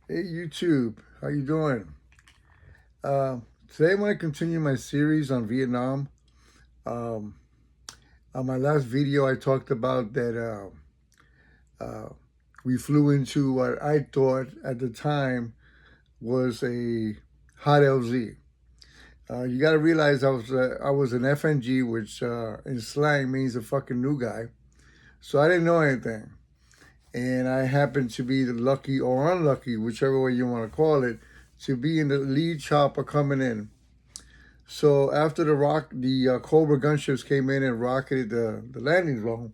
Hey YouTube, how you doing? Uh, Today I want to continue my series on Vietnam. Um, on my last video, I talked about that uh, we flew into what I thought at the time was a hot LZ. You got to realize I was an FNG, which in slang means a fucking new guy. So I didn't know anything, and I happened to be the lucky or unlucky, whichever way you want to call it, to be in the lead chopper coming in. So after the Cobra gunships came in and rocketed the landing zone,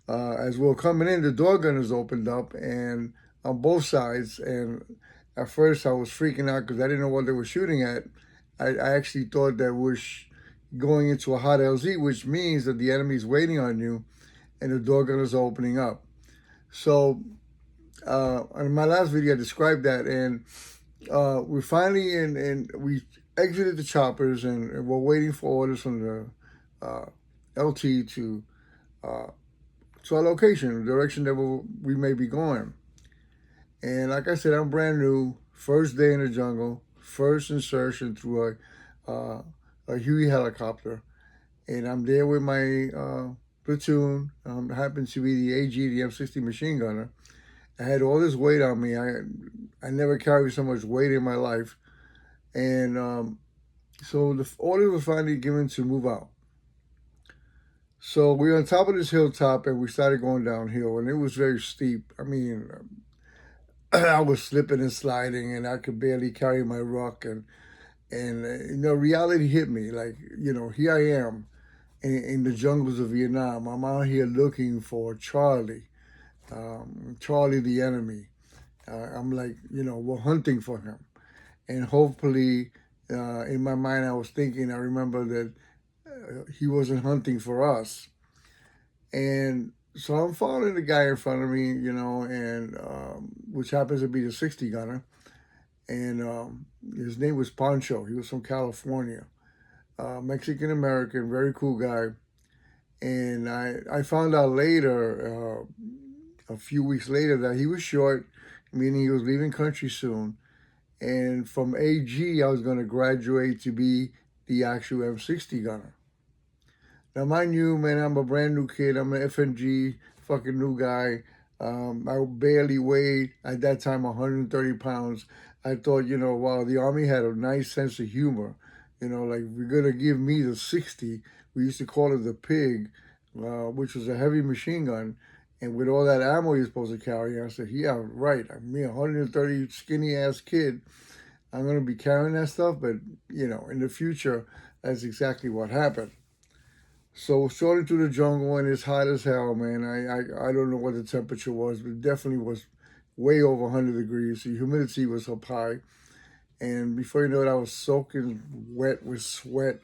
as we were coming in, the door gunners opened up and on both sides. And at first, I was freaking out because I didn't know what they were shooting at. I actually thought that we going into a hot LZ, which means that the enemy's waiting on you, and the door gunners are opening up. So in my last video, I described that, and we're finally in, and we exited the choppers, and we're waiting for orders from the LT uh, to our location, the direction that we may be going. And like I said, I'm brand new, first day in the jungle, first insertion through a Huey helicopter, and I'm there with my platoon. Happens to be the AG, the M60 machine gunner. I had all this weight on me. I never carried so much weight in my life, and so the orders were finally given to move out. So we were on top of this hilltop and we started going downhill, and it was very steep. I mean, I was slipping and sliding, and I could barely carry my ruck. And reality hit me. Like, here I am in the jungles of Vietnam. I'm out here looking for Charlie, Charlie the enemy. I'm like, we're hunting for him, and hopefully, in my mind, I was thinking. I remember that he wasn't hunting for us. And so I'm following the guy in front of me, and which happens to be the 60 gunner. And his name was Pancho. He was from California, Mexican American, very cool guy. And I found out later, a few weeks later, that he was short, meaning he was leaving country soon. And from AG, I was going to graduate to be the actual M60 gunner. Now, mind you, man, I'm a brand new kid. I'm an FNG, fucking new guy. I barely weighed, at that time, 130 pounds. I thought, wow, the Army had a nice sense of humor. Like, we're going to give me the 60. We used to call it the pig, which was a heavy machine gun. And with all that ammo you're supposed to carry, I said, yeah, right. I'm me, 130 skinny ass kid. I'm going to be carrying that stuff. But, in the future, that's exactly what happened. So sorting through the jungle, and it's hot as hell, man. I don't know what the temperature was, but it definitely was way over 100 degrees. The humidity was up high. And before you know it, I was soaking wet with sweat.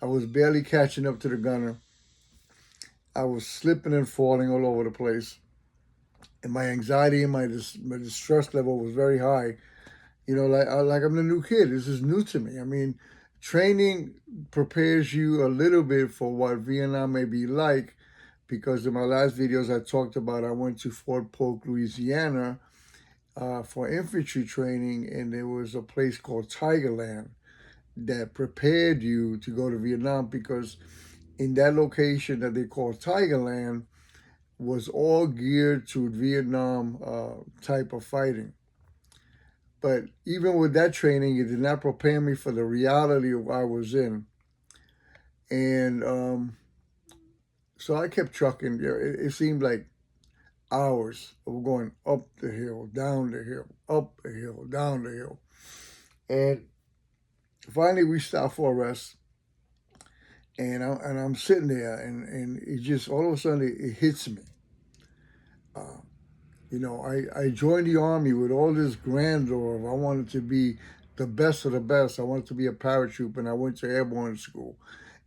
I was barely catching up to the gunner. I was slipping and falling all over the place. And my anxiety and my distress level was very high. Like I'm the new kid. This is new to me. I mean, training prepares you a little bit for what Vietnam may be like, because in my last videos I talked about I went to Fort Polk, Louisiana, for infantry training, and there was a place called Tigerland that prepared you to go to Vietnam, because in that location that they call Tigerland was all geared to Vietnam type of fighting. But even with that training, it did not prepare me for the reality of what I was in. And so I kept trucking. It seemed like hours of going up the hill, down the hill, up the hill, down the hill. And finally, we stopped for a rest. And I'm sitting there, and it just, all of a sudden, it hits me. Uh, I joined the Army with all this grandeur of I wanted to be the best of the best. I wanted to be a paratrooper, and I went to airborne school.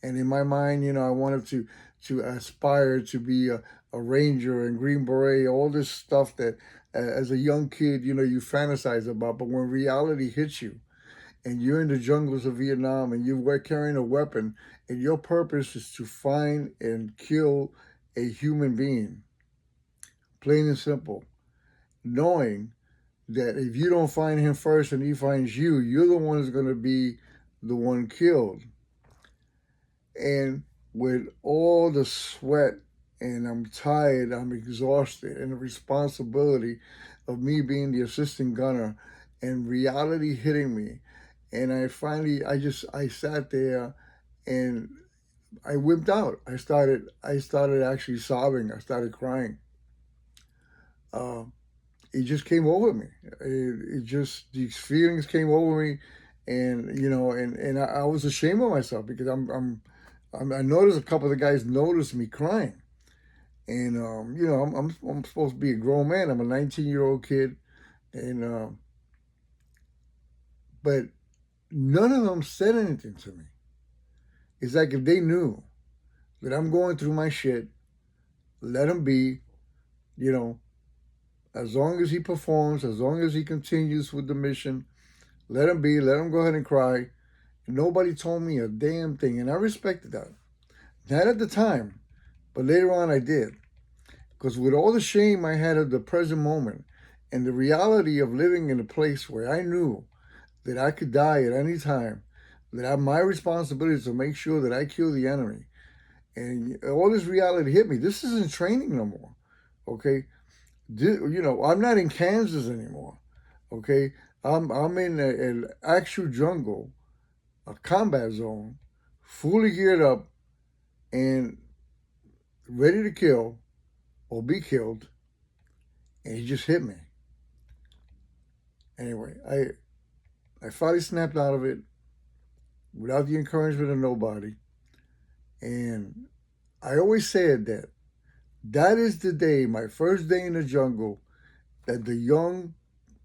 And in my mind, I wanted to aspire to be a ranger and green beret, all this stuff that as a young kid, you fantasize about. But when reality hits you, and you're in the jungles of Vietnam, and you're carrying a weapon, and your purpose is to find and kill a human being, plain and simple, knowing that if you don't find him first and he finds you, you're the one who's going to be the one killed. And with all the sweat and I'm tired, I'm exhausted, and the responsibility of me being the assistant gunner and reality hitting me. And I finally, I sat there and I whipped out. I started actually sobbing. I started crying. Uh, it just came over me. It just, these feelings came over me, and I was ashamed of myself because I noticed a couple of the guys noticed me crying, and I'm supposed to be a grown man. I'm a 19-year-old kid, and but none of them said anything to me. It's like if they knew that I'm going through my shit, let him be. You know, as long as he performs, as long as he continues with the mission, let him be. Let him go ahead and cry. Nobody told me a damn thing, and I respected that. Not at the time, but later on I did. Because with all the shame I had of the present moment and the reality of living in a place where I knew that I could die at any time, that my responsibility is to make sure that I kill the enemy. And all this reality hit me. This isn't training no more. Okay? I'm not in Kansas anymore. Okay? I'm in an actual jungle, a combat zone, fully geared up and ready to kill or be killed, and he just hit me. Anyway, I finally snapped out of it without the encouragement of nobody. And I always said that is the day, my first day in the jungle, that the young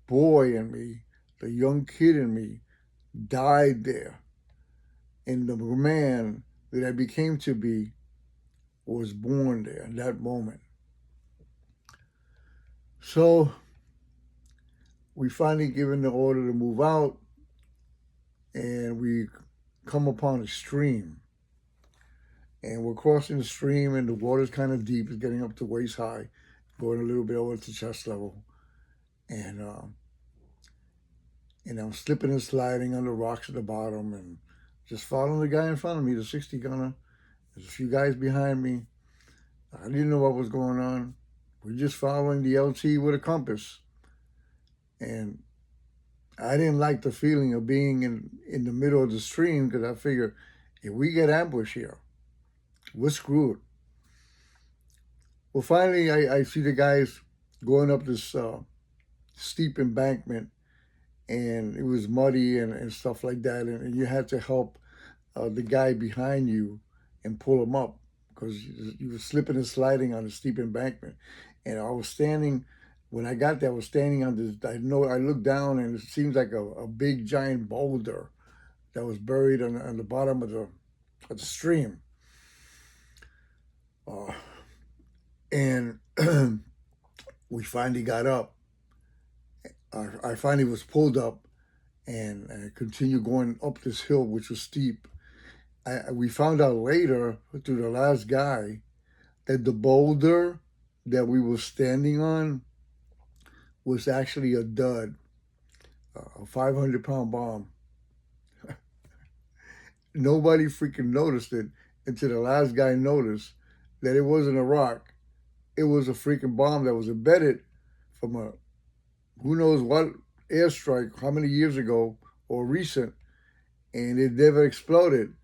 boy in me, the young kid in me, died there. And the man that I became to be was born there in that moment. So we finally given the order to move out, and we come upon a stream. And we're crossing the stream, and the water's kind of deep. It's getting up to waist high, going a little bit over to chest level. And I'm slipping and sliding on the rocks at the bottom, and just following the guy in front of me, the 60 gunner. There's a few guys behind me. I didn't know what was going on. We're just following the LT with a compass. And I didn't like the feeling of being in the middle of the stream, because I figured if we get ambushed here, we're screwed. Well, finally, I see the guys going up this steep embankment, and it was muddy and stuff like that. And you had to help the guy behind you and pull him up, because you were slipping and sliding on the steep embankment. And I was standing, when I got there, I was standing on this, I looked down, and it seems like a big giant boulder that was buried on the bottom of the stream. And we finally got up. I finally was pulled up, and I continued going up this hill, which was steep. We found out later through the last guy that the boulder that we were standing on was actually a dud, a 500-pound bomb. Nobody freaking noticed it until the last guy noticed that it wasn't a rock. It was a freaking bomb that was embedded from a who knows what airstrike, how many years ago or recent, and it never exploded.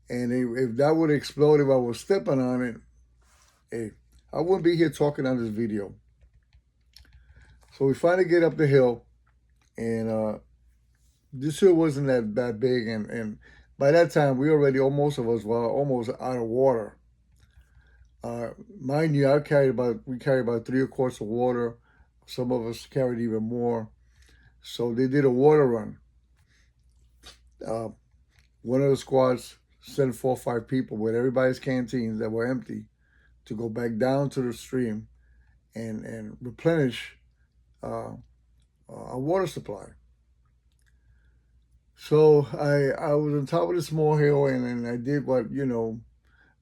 And if that would explode, if I was stepping on it, hey, I wouldn't be here talking on this video. So we finally get up the hill, and this hill wasn't that big, and by that time we already, most of us were almost out of water. Mind you, we carried about 3 quarts of water. Some of us carried even more. So they did a water run. One of the squads sent 4 or 5 people with everybody's canteens that were empty to go back down to the stream and replenish our water supply. So I was on top of the small hill, and I did what,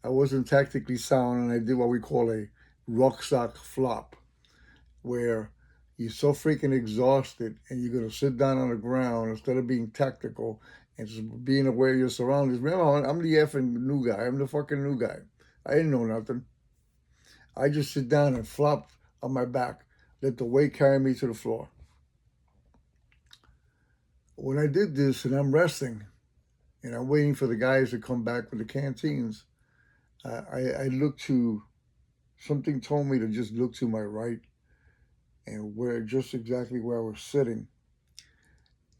I wasn't tactically sound, and I did what we call a rucksack flop, where, you're so freaking exhausted, and you're going to sit down on the ground instead of being tactical and just being aware of your surroundings. Remember, I'm the effing new guy. I'm the fucking new guy. I didn't know nothing. I just sit down and flop on my back, let the weight carry me to the floor. When I did this and I'm resting and I'm waiting for the guys to come back with the canteens, I looked to, something told me to just look to my right and where just exactly where I was sitting.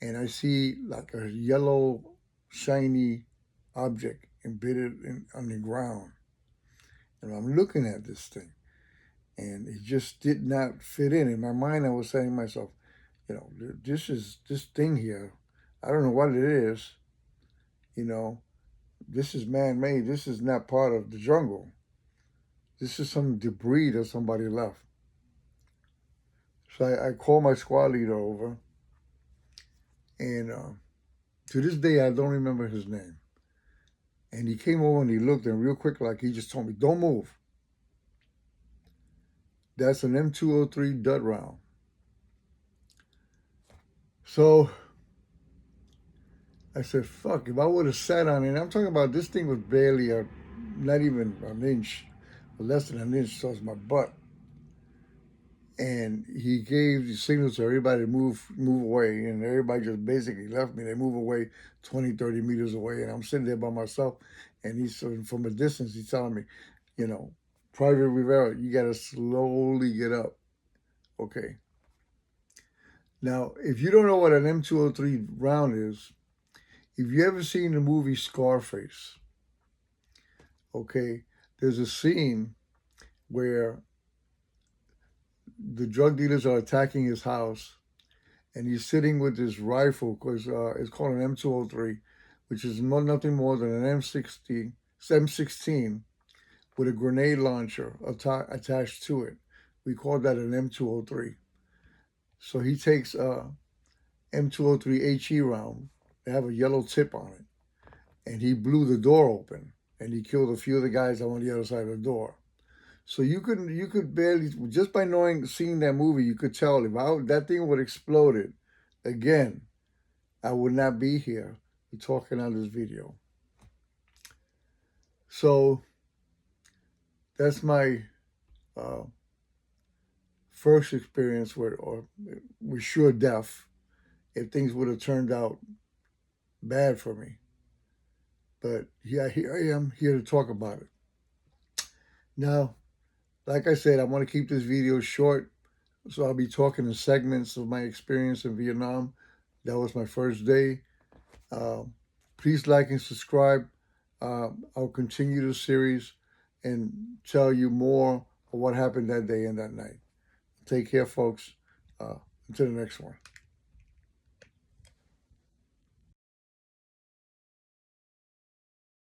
And I see like a yellow, shiny object embedded on the ground. And I'm looking at this thing. And it just did not fit in. In my mind, I was saying to myself, this thing here, I don't know what it is. This is man-made. This is not part of the jungle. This is some debris that somebody left. So I called my squad leader over, and to this day, I don't remember his name. And he came over and he looked, and real quick, like he just told me, don't move. That's an M203 dud round. So I said, fuck, if I would have sat on it, I'm talking about this thing was barely not even an inch, or less than an inch towards my butt. And he gave the signal to everybody to move away, and everybody just basically left me. They move away 20, 30 meters away, and I'm sitting there by myself, and he's from a distance, he's telling me, Private Rivera, you got to slowly get up, okay? Now, if you don't know what an M203 round is, if you ever seen the movie Scarface, okay, there's a scene where the drug dealers are attacking his house, and he's sitting with his rifle, because it's called an M203, which is nothing more than an M16 with a grenade launcher attached to it. We call that an M203. So he takes a M203 HE round. They have a yellow tip on it, and he blew the door open, and he killed a few of the guys on the other side of the door. So you could barely, just by seeing that movie, you could tell if that thing would have exploded again, I would not be here talking on this video. So that's my first experience with sure death, if things would have turned out bad for me. But yeah, here I am here to talk about it. Now, like I said, I want to keep this video short, so I'll be talking in segments of my experience in Vietnam. That was my first day. Please like and subscribe. I'll continue the series and tell you more of what happened that day and that night. Take care, folks. Until the next one.